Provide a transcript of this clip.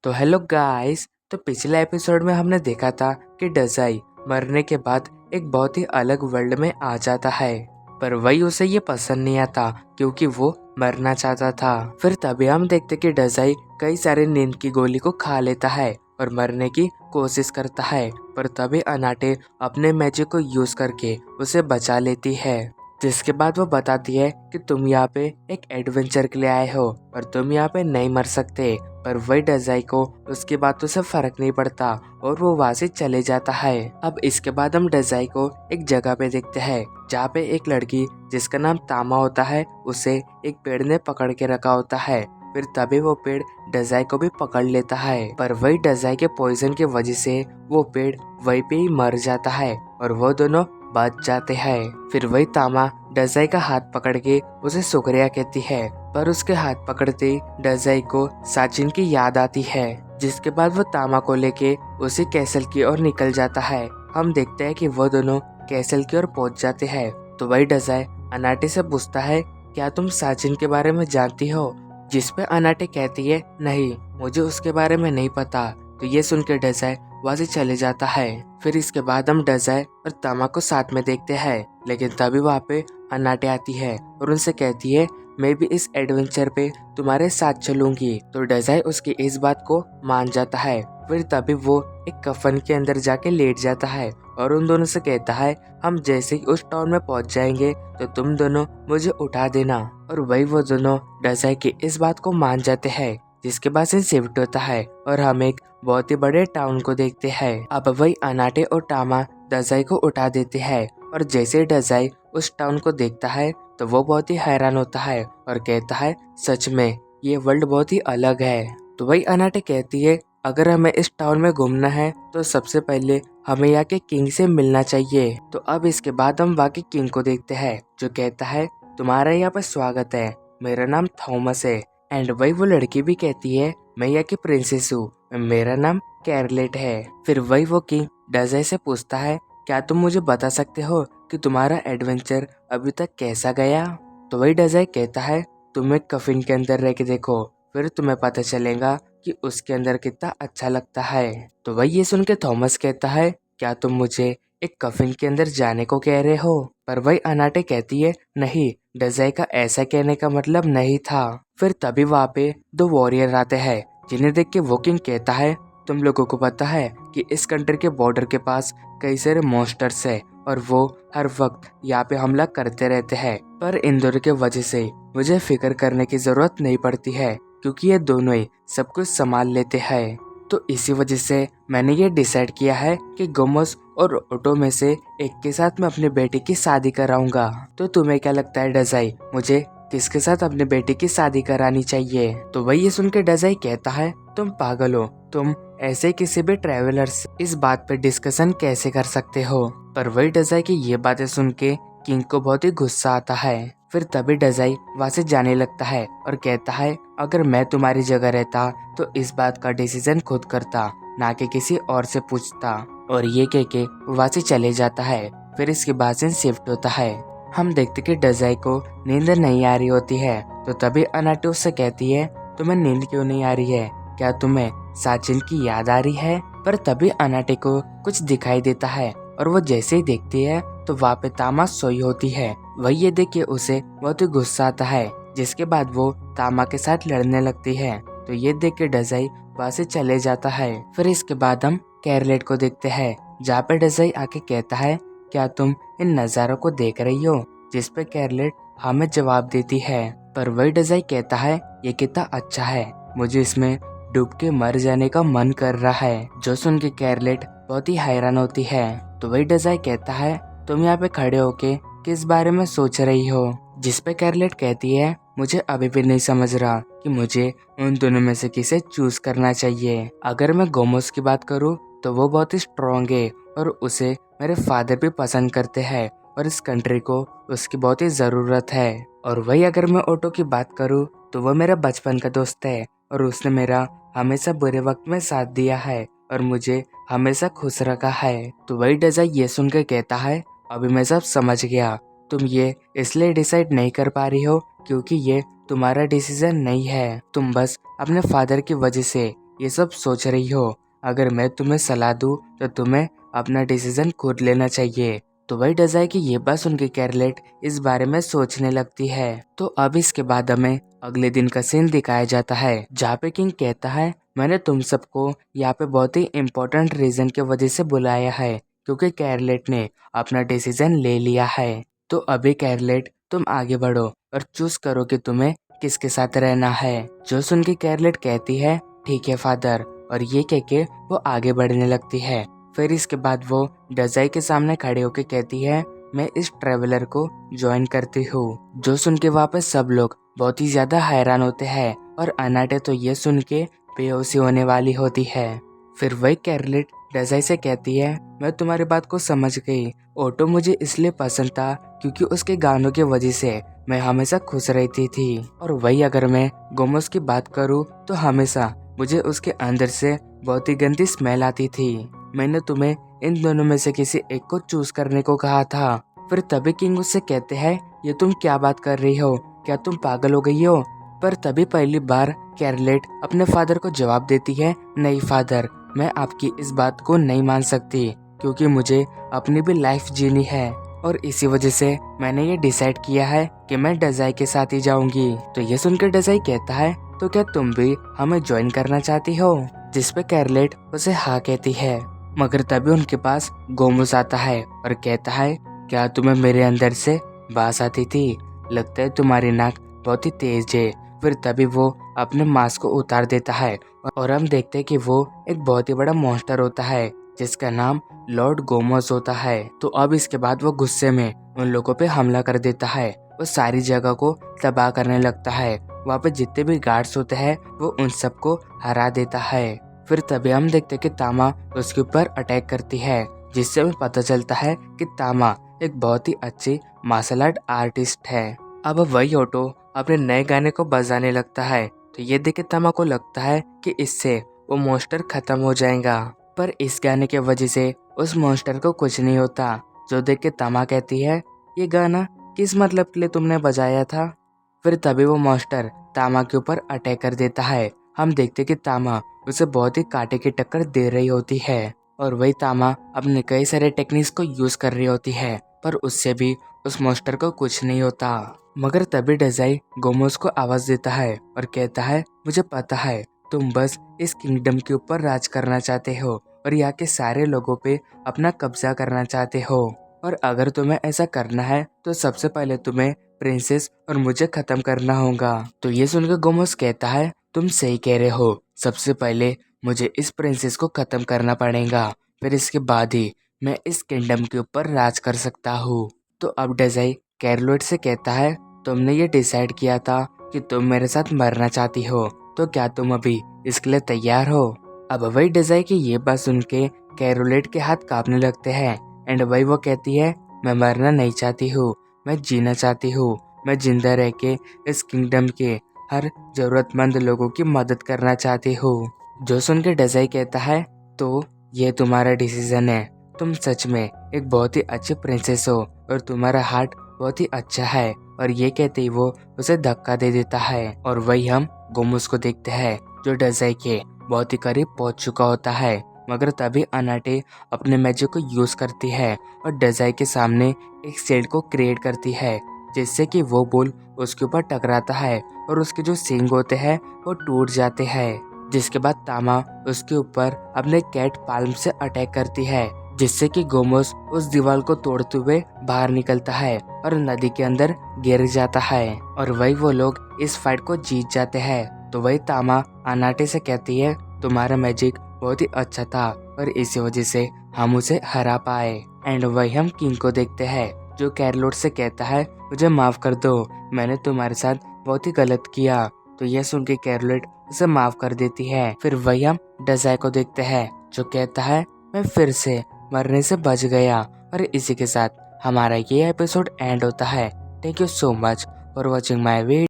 तो hello guys. तो पिछले एपिसोड में हमने देखा था कि डजाई मरने के बाद एक बहुत ही अलग वर्ल्ड में आ जाता है, पर वही उसे ये पसंद नहीं आता क्योंकि वो मरना चाहता था। फिर तभी हम देखते कि डजाई कई सारे नींद की गोली को खा लेता है और मरने की कोशिश करता है, पर तभी अनाटे अपने मैजिक को यूज करके उसे बचा लेती है। जिसके बाद वो बताती है कि तुम यहाँ पे एक एडवेंचर के लिए आए हो और तुम यहाँ पे नहीं मर सकते। पर वही डजाई को उसकी बातों से फर्क नहीं पड़ता और वो वहाँ से चले जाता है। अब इसके बाद हम डजाई को एक जगह पे देखते हैं जहाँ पे एक लड़की जिसका नाम तामा होता है उसे एक पेड़ ने पकड़ के रखा होता है। फिर तभी वो पेड़ डजाई को भी पकड़ लेता है, पर वही डजाई के पॉइजन की वजह से वो पेड़ वहीं पे ही मर जाता है और वो दोनों बच जाते हैं। फिर वही तामा डजाई का हाथ पकड़ के उसे शुक्रिया कहती है, पर उसके हाथ पकड़ते ही डजाई को साचिन की याद आती है। जिसके बाद वो तामा को लेके उसी कैसल की ओर निकल जाता है। हम देखते हैं कि वो दोनों कैसल की ओर पहुंच जाते हैं। तो वही डजाई अनाटे से पूछता है, क्या तुम साचिन के बारे में जानती हो? जिसपे अनाटे कहती है, नहीं, मुझे उसके बारे में नहीं पता। तो ये सुन के डजाई वहाँ से चले जाता है। फिर इसके बाद हम डजाई और तामा को साथ में देखते हैं, लेकिन तभी वहाँ पे अनाटे आती है और उनसे कहती है, मैं भी इस एडवेंचर पे तुम्हारे साथ चलूंगी। तो डजाई उसकी इस बात को मान जाता है। फिर तभी वो एक कफन के अंदर जाके लेट जाता है और उन दोनों से कहता है, हम जैसे ही उस टाउन में पहुंच जाएंगे तो तुम दोनों मुझे उठा देना। और वही वो दोनों डजाई की इस बात को मान जाते हैं। जिसके बाद से शिफ्ट होता है और हम एक बहुत ही बड़े टाउन को देखते हैं। अब वही अनाटे और टामा डजाई को उठा देते हैं और जैसे डजाई उस टाउन को देखता है तो वो बहुत ही हैरान होता है और कहता है, सच में ये वर्ल्ड बहुत ही अलग है। तो वही अनाटे कहती है, अगर हमें इस टाउन में घूमना है तो सबसे पहले हमें यहाँ के किंग से मिलना चाहिए। तो अब इसके बाद हम वहाँ के किंग को देखते हैं जो कहता है, तुम्हारा यहाँ पर स्वागत है, मेरा नाम थॉमस है। एंड वही वो लड़की भी कहती है, मैं यहाँ की प्रिंसेस हूँ, मेरा नाम कैरलेट है। फिर वही वो किंग डजाई से पूछता है, क्या तुम मुझे बता सकते हो कि तुम्हारा एडवेंचर अभी तक कैसा गया? तो वही डजाई कहता है, तुम एक कफिन के अंदर रह के देखो, फिर तुम्हें पता चलेगा कि उसके अंदर कितना अच्छा लगता है। तो वही ये सुन के थॉमस कहता है, क्या तुम मुझे एक कफिन के अंदर जाने को कह रहे हो? पर वही अनाटे कहती है, नहीं, डजाई का ऐसा कहने का मतलब नहीं था। फिर तभी वहाँ पे दो वॉरियर आते हैं जिन्हें देख के वो किंग कहता है, तुम लोगों को पता है कि इस कंट्री के बॉर्डर के पास कई सारे मॉन्स्टर्स है और वो हर वक्त यहाँ पे हमला करते रहते हैं, पर इन दोनों के वजह से मुझे फिक्र करने की जरूरत नहीं पड़ती है क्योंकि ये दोनों ही सब कुछ संभाल लेते हैं। तो इसी वजह से मैंने ये डिसाइड किया है कि गोमस और ओटो में से एक के साथ मैं अपनी बेटी की शादी कराऊंगा। तो तुम्हें क्या लगता है डजाई, मुझे किसके साथ अपने बेटी की शादी करानी चाहिए? तो वही ये सुन के डजाई कहता है, तुम पागल हो, तुम ऐसे किसी भी ट्रेवलर से इस बात पे डिस्कशन कैसे कर सकते हो? पर वही डजाई की ये बातें सुन के किंग को बहुत ही गुस्सा आता है। फिर तभी डजाई वहाँ से जाने लगता है और कहता है, अगर मैं तुम्हारी जगह रहता तो इस बात का डिसीजन खुद करता, ना कि किसी और से पूछता। और ये कह के वहाँ से चले जाता है। फिर इसके बाद से शिफ्ट होता है। हम देखते कि डजाई को नींद नहीं आ रही होती है। तो तभी अनाटे उससे कहती है, तुम्हें नींद क्यों नहीं आ रही है? क्या तुम्हें साचिन की याद आ रही है? पर तभी अनाटे को कुछ दिखाई देता है और वो जैसे ही देखती है तो वहाँ पे तामा सोई होती है। वही ये देख के उसे बहुत ही गुस्सा आता है, जिसके बाद वो तामा के साथ लड़ने लगती है। तो ये देख के डजाई वहाँ से चले जाता है। फिर इसके बाद हम कैरलेट को देखते हैं जहाँ पे डजाई आके कहता है, क्या तुम इन नज़ारों को देख रही हो? जिस पे कैरलेट हमें जवाब देती है। पर वही डजाई कहता है, ये कितना अच्छा है, मुझे इसमें डूब के मर जाने का मन कर रहा है। जो सुन के कैरलेट बहुत ही हैरान होती है। तो वही डजाई कहता है, तुम यहाँ पे खड़े होके किस बारे में सोच रही हो? जिस पे कैरलेट कहती है, मुझे अभी भी नहीं समझ रहा कि मुझे उन दोनों में से किसे चूज करना चाहिए। अगर मैं गोमोस की बात करूँ तो वो बहुत ही स्ट्रॉन्ग है और उसे मेरे फादर भी पसंद करते हैं और इस कंट्री को उसकी बहुत ही ज़रूरत है। और वही अगर मैं ओटो की बात करूँ तो वो मेरा बचपन का दोस्त है और उसने मेरा हमेशा बुरे वक्त में साथ दिया है और मुझे हमेशा खुश रखा है। तो वही डजाई ये सुन के कहता है, अभी मैं सब समझ गया, तुम ये इसलिए डिसाइड नहीं कर पा रही हो क्योंकि ये तुम्हारा डिसीजन नहीं है, तुम बस अपने फादर की वजह से ये सब सोच रही हो? अगर मैं तुम्हें सलाह दूं तो तुम्हें अपना डिसीजन खुद लेना चाहिए। तो वही डजाई की ये बात सुन के कैरलेट इस बारे में सोचने लगती है। तो अब इसके बाद हमें अगले दिन का सीन दिखाया जाता है, जहाँ पे किंग कहता है मैंने तुम सबको यहाँ पे बहुत ही इम्पोर्टेंट रीजन की वजह से बुलाया है, क्योंकि कैरलेट ने अपना डिसीजन ले लिया है। तो अभी कैरलेट तुम आगे बढ़ो और चूज करो कि तुम्हें किसके साथ रहना है। जो सुन के कैरलेट कहती है ठीक है फादर, और ये कह के वो आगे बढ़ने लगती है। फिर इसके बाद वो डजाई के सामने खड़े होकर कहती है मैं इस ट्रेवलर को ज्वाइन करती हूँ। जो सुन के वहाँ पे सब लोग बहुत ही ज्यादा हैरान होते हैं और अनाटे तो ये सुन के बेहोशी होने वाली होती है। फिर वही कैरलेट डजाई से कहती है मैं तुम्हारी बात को समझ गई। ऑटो मुझे इसलिए पसंद था क्योंकि उसके गानों की वजह से मैं हमेशा खुश रहती थी। और वही अगर मैं गोमोस की बात करूँ तो हमेशा मुझे उसके अंदर से बहुत ही गंदी स्मेल आती थी। मैंने तुम्हें इन दोनों में से किसी एक को चूज करने को कहा था। फिर तभी किंग उससे कहते हैं ये तुम क्या बात कर रही हो, क्या तुम पागल हो गई हो? पर तभी पहली बार कैरलेट अपने फादर को जवाब देती है नहीं फादर, मैं आपकी इस बात को नहीं मान सकती, क्योंकि मुझे अपनी भी लाइफ जीनी है और इसी वजह से मैंने ये डिसाइड किया है कि मैं डजाई के साथ ही जाऊंगी। तो ये सुनकर डजाई कहता है तो क्या तुम भी हमें ज्वाइन करना चाहती हो? जिसपे कैरलेट उसे हाँ कहती है। मगर तभी उनके पास गोमुस आता है और कहता है क्या तुम्हें मेरे अंदर से बास आती थी? लगता है तुम्हारी नाक बहुत ही तेज है। फिर तभी वो अपने मास्क को उतार देता है और हम देखते हैं कि वो एक बहुत ही बड़ा मॉन्स्टर होता है जिसका नाम लॉर्ड गोमोस होता है। तो अब इसके बाद वो गुस्से में उन लोगों पे हमला कर देता है। वो सारी जगह को तबाह करने लगता है। वहाँ पे जितने भी गार्ड्स होते हैं वो उन सबको हरा देता है। फिर तभी हम देखते हैं कि तामा उसके ऊपर अटैक करती है, जिससे हमें पता चलता है कि तामा एक बहुत ही अच्छी मार्शल आर्ट आर्टिस्ट है। अब वही ऑटो अपने नए गाने को बजाने लगता है। तो ये देख के तामा को लगता है कि इससे वो मॉन्स्टर खत्म हो जाएगा, पर इस गाने के वजह से उस मॉन्स्टर को कुछ नहीं होता। जो देख के तामा कहती है ये गाना किस मतलब के लिए तुमने बजाया था? फिर तभी वो मॉन्स्टर तामा के ऊपर अटैक कर देता है। हम देखते कि तामा उसे बहुत ही कांटे की टक्कर दे रही होती है और वही तामा अपने कई सारे टेक्निक्स को यूज कर रही होती है, पर उससे भी उस मॉन्स्टर को कुछ नहीं होता। मगर तभी डजाई गोमोस को आवाज देता है और कहता है मुझे पता है तुम बस इस किंगडम के ऊपर राज करना चाहते हो और यहाँ के सारे लोगों पे अपना कब्जा करना चाहते हो, और अगर तुम्हें ऐसा करना है तो सबसे पहले तुम्हें प्रिंसेस और मुझे खत्म करना होगा। तो ये सुनकर गोमोस कहता है तुम सही कह रहे हो, सबसे पहले मुझे इस प्रिंसेस को खत्म करना पड़ेगा, फिर इसके बाद ही मैं इस किंगडम के ऊपर राज कर सकता हूँ। तो अब डजाई कैरलोट से कहता है तुमने ये डिसाइड किया था कि तुम मेरे साथ मरना चाहती हो, तो क्या तुम अभी इसके लिए तैयार हो? अब वही डजाई की ये बात सुन के कैरोलेट के हाथ कांपने लगते हैं एंड वही वो कहती है मैं मरना नहीं चाहती हूँ, मैं जीना चाहती हूँ। मैं जिंदा रह के इस किंगडम के हर जरूरतमंद लोगों की मदद करना चाहती हूँ। जो सुन के डजाई कहता है तो ये तुम्हारा डिसीजन है, तुम सच में एक बहुत ही अच्छी प्रिंसेस हो और तुम्हारा हार्ट बहुत ही अच्छा है। और ये कहते ही वो उसे धक्का दे देता है और वही हम गोमुस को देखते हैं जो डजाई के बहुत ही करीब पहुंच चुका होता है। मगर तभी अनाटे अपने मैजिक को यूज करती है और डजाई के सामने एक शील्ड को क्रिएट करती है, जिससे कि वो बुल उसके ऊपर टकराता है और उसके जो सींग होते हैं वो टूट जाते हैं। जिसके बाद तामा उसके ऊपर अपने कैट पाल्म से अटैक करती है, जिससे कि गोमोस उस दीवार को तोड़ते हुए बाहर निकलता है और नदी के अंदर गिर जाता है और वही वो लोग इस फाइट को जीत जाते हैं। तो वही तामा अनाटे से कहती है तुम्हारा मैजिक बहुत ही अच्छा था और इसी वजह से हम उसे हरा पाए। एंड वही हम किंग को देखते हैं जो कैरलोट से कहता है मुझे माफ कर दो, मैंने तुम्हारे साथ बहुत ही गलत किया। तो यह सुन के कैरलोट उसे माफ कर देती है। फिर वही हम डजाई को देखते हैं जो कहता है मैं फिर से मरने से बच गया। और इसी के साथ हमारा ये एपिसोड एंड होता है। Thank you so much for watching my video.